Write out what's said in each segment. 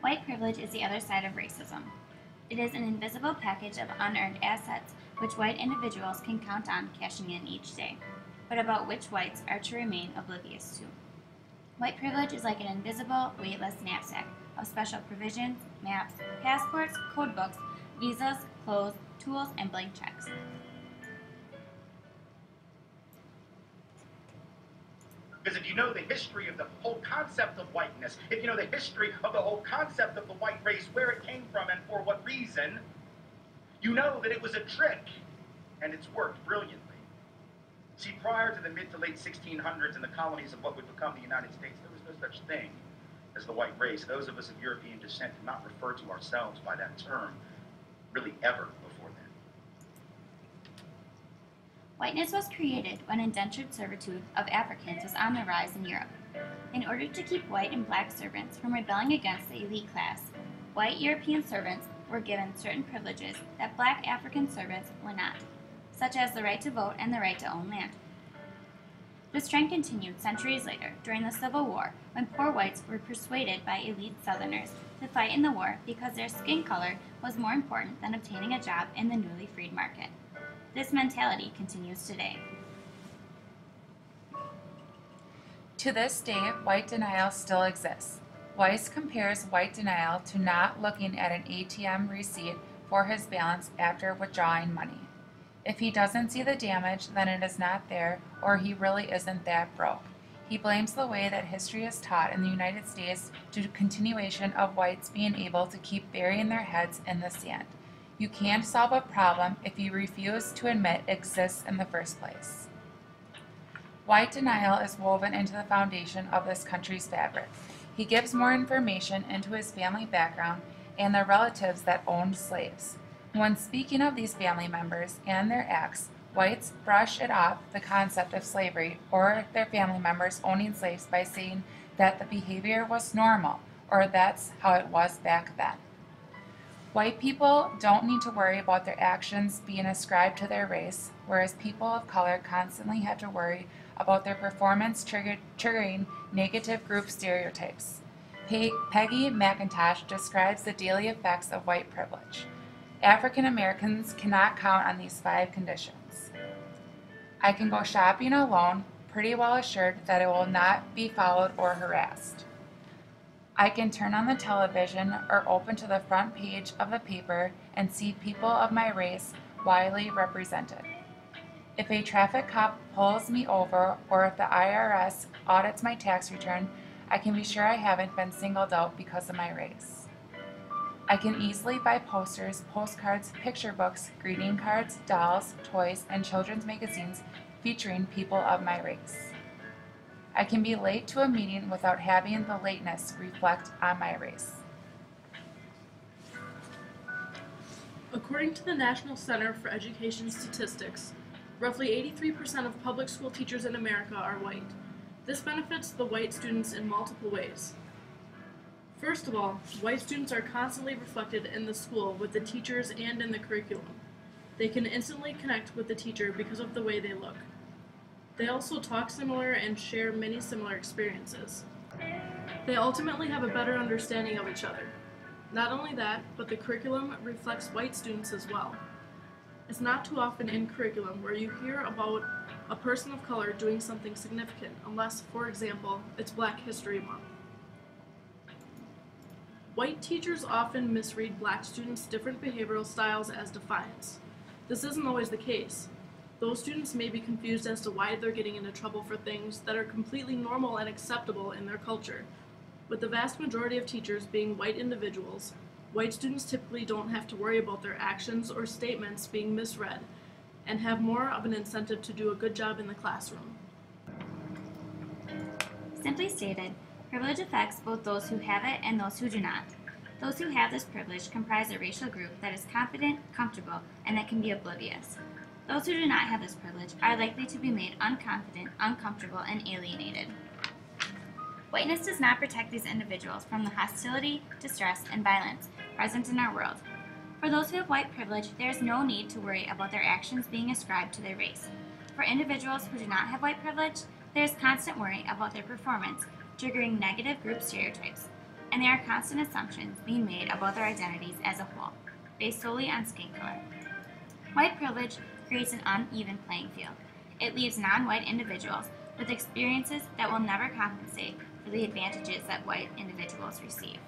White privilege is the other side of racism. It is an invisible package of unearned assets which white individuals can count on cashing in each day, but about which whites are to remain oblivious to. White privilege is like an invisible, weightless knapsack of special provisions, maps, passports, code books, visas, clothes, tools, and blank checks. Because if you know the history of the whole concept of whiteness, if you know the history of the whole concept of the white race, where it came from and for what reason, you know that it was a trick, and it's worked brilliantly. See, prior to the mid to late 1600s in the colonies of what would become the United States, there was no such thing as the white race. Those of us of European descent did not refer to ourselves by that term really ever before then. Whiteness was created when indentured servitude of Africans was on the rise in Europe. In order to keep white and black servants from rebelling against the elite class, white European servants were given certain privileges that black African servants were not, such as the right to vote and the right to own land. This trend continued centuries later during the Civil War, when poor whites were persuaded by elite Southerners to fight in the war because their skin color was more important than obtaining a job in the newly freed market. This mentality continues today. To this day, white denial still exists. Weiss compares white denial to not looking at an ATM receipt for his balance after withdrawing money. If he doesn't see the damage, then it is not there, or he really isn't that broke. He blames the way that history is taught in the United States to the continuation of whites being able to keep burying their heads in the sand. You can't solve a problem if you refuse to admit it exists in the first place. White denial is woven into the foundation of this country's fabric. He gives more information into his family background and the relatives that owned slaves. When speaking of these family members and their acts, whites brush it off the concept of slavery or their family members owning slaves by saying that the behavior was normal or that's how it was back then. White people don't need to worry about their actions being ascribed to their race, whereas people of color constantly have to worry about their performance triggering negative group stereotypes. Peggy McIntosh describes the daily effects of white privilege. African Americans cannot count on these 5 conditions. I can go shopping alone, pretty well assured that I will not be followed or harassed. I can turn on the television or open to the front page of the paper and see people of my race widely represented. If a traffic cop pulls me over or if the IRS audits my tax return, I can be sure I haven't been singled out because of my race. I can easily buy posters, postcards, picture books, greeting cards, dolls, toys, and children's magazines featuring people of my race. I can be late to a meeting without having the lateness reflect on my race. According to the National Center for Education Statistics, roughly 83% of public school teachers in America are white. This benefits the white students in multiple ways. First of all, white students are constantly reflected in the school with the teachers and in the curriculum. They can instantly connect with the teacher because of the way they look. They also talk similar and share many similar experiences. They ultimately have a better understanding of each other. Not only that, but the curriculum reflects white students as well. It's not too often in curriculum where you hear about a person of color doing something significant, unless, for example, it's Black History Month. White teachers often misread black students' different behavioral styles as defiance. This isn't always the case. Those students may be confused as to why they're getting into trouble for things that are completely normal and acceptable in their culture. With the vast majority of teachers being white individuals, white students typically don't have to worry about their actions or statements being misread and have more of an incentive to do a good job in the classroom. Simply stated, privilege affects both those who have it and those who do not. Those who have this privilege comprise a racial group that is confident, comfortable, and that can be oblivious. Those who do not have this privilege are likely to be made unconfident, uncomfortable, and alienated. Whiteness does not protect these individuals from the hostility, distress, and violence present in our world. For those who have white privilege, there is no need to worry about their actions being ascribed to their race. For individuals who do not have white privilege, there is constant worry about their performance, triggering negative group stereotypes. and there are constant assumptions being made about their identities as a whole, based solely on skin color. White privilege creates an uneven playing field. It leaves non-white individuals with experiences that will never compensate for the advantages that white individuals receive.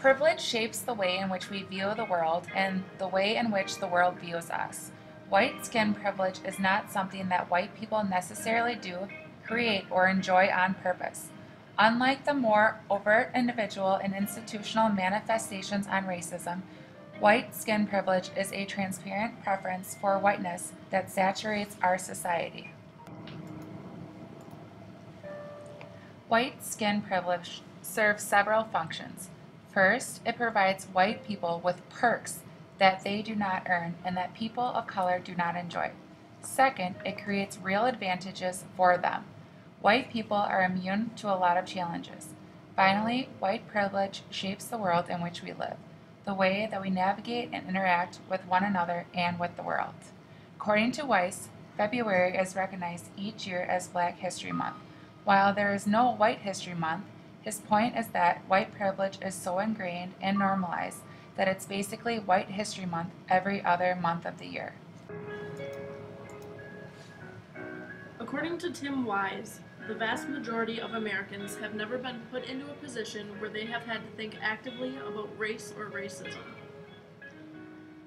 Privilege shapes the way in which we view the world and the way in which the world views us. White skin privilege is not something that white people necessarily do, create, or enjoy on purpose. Unlike the more overt individual and institutional manifestations on racism, white skin privilege is a transparent preference for whiteness that saturates our society. White skin privilege serves several functions. First, it provides white people with perks that they do not earn and that people of color do not enjoy. Second, it creates real advantages for them. White people are immune to a lot of challenges. Finally, white privilege shapes the world in which we live, the way that we navigate and interact with one another and with the world. According to Weiss, February is recognized each year as Black History Month. While there is no White History Month, his point is that white privilege is so ingrained and normalized that it's basically White History Month every other month of the year. According to Tim Wise, the vast majority of Americans have never been put into a position where they have had to think actively about race or racism.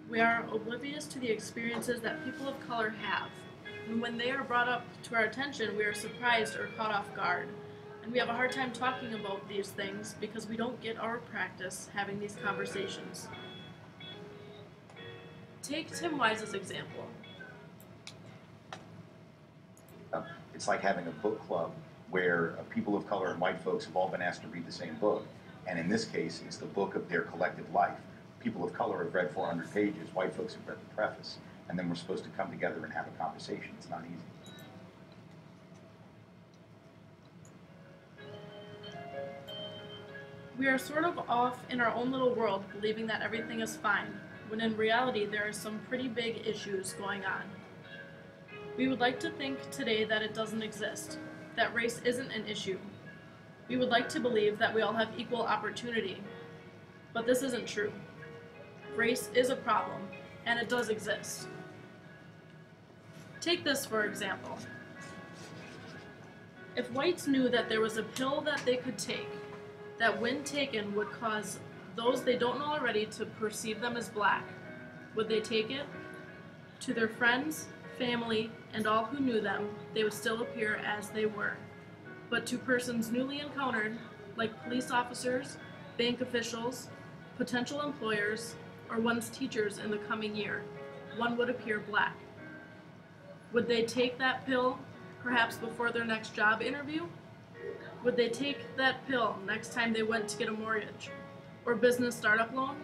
We are oblivious to the experiences that people of color have, and when they are brought up to our attention, we are surprised or caught off guard. And we have a hard time talking about these things because we don't get our practice having these conversations. Take Tim Wise's example. It's like having a book club where people of color and white folks have all been asked to read the same book. And in this case, it's the book of their collective life. People of color have read 400 pages, white folks have read the preface, and then we're supposed to come together and have a conversation. It's not easy. We are sort of off in our own little world, believing that everything is fine, when in reality there are some pretty big issues going on. We would like to think today that it doesn't exist, that race isn't an issue. We would like to believe that we all have equal opportunity, but this isn't true. Race is a problem, and it does exist. Take this for example. If whites knew that there was a pill that they could take that when taken would cause those they don't know already to perceive them as black, would they take it? To their friends, family, and all who knew them, they would still appear as they were. But to persons newly encountered, like police officers, bank officials, potential employers, or one's teachers in the coming year, one would appear black. Would they take that pill, perhaps before their next job interview? Would they take that pill next time they went to get a mortgage or business startup loan?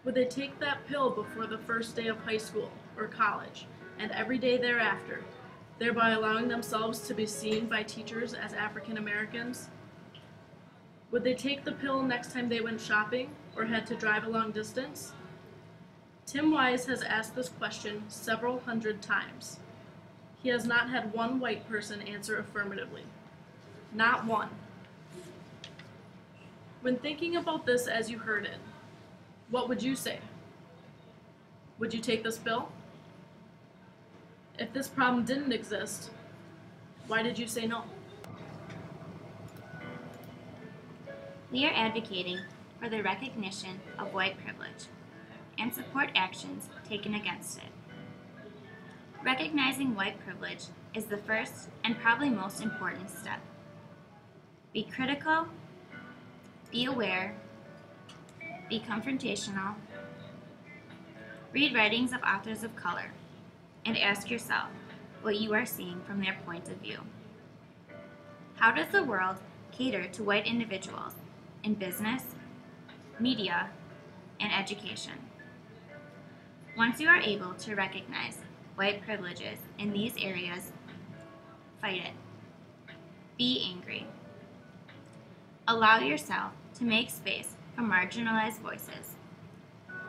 Would they take that pill before the first day of high school or college and every day thereafter, thereby allowing themselves to be seen by teachers as African Americans? Would they take the pill next time they went shopping or had to drive a long distance? Tim Wise has asked this question several hundred times. He has not had one white person answer affirmatively. Not one. When thinking about this as you heard it, what would you say? Would you take this pill? If this problem didn't exist, why did you say no? We are advocating for the recognition of white privilege and support actions taken against it. Recognizing white privilege is the first and probably most important step. Be critical, be aware, be confrontational, read writings of authors of color, and ask yourself what you are seeing from their point of view. How does the world cater to white individuals in business, media, and education? Once you are able to recognize white privileges in these areas, fight it. Be angry. Allow yourself to make space for marginalized voices.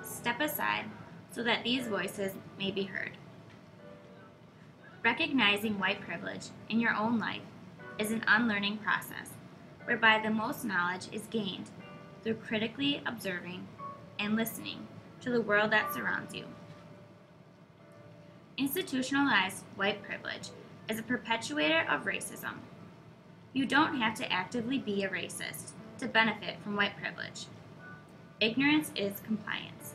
Step aside so that these voices may be heard. Recognizing white privilege in your own life is an unlearning process, whereby the most knowledge is gained through critically observing and listening to the world that surrounds you. Institutionalized white privilege is a perpetuator of racism. You don't have to actively be a racist to benefit from white privilege. Ignorance is compliance.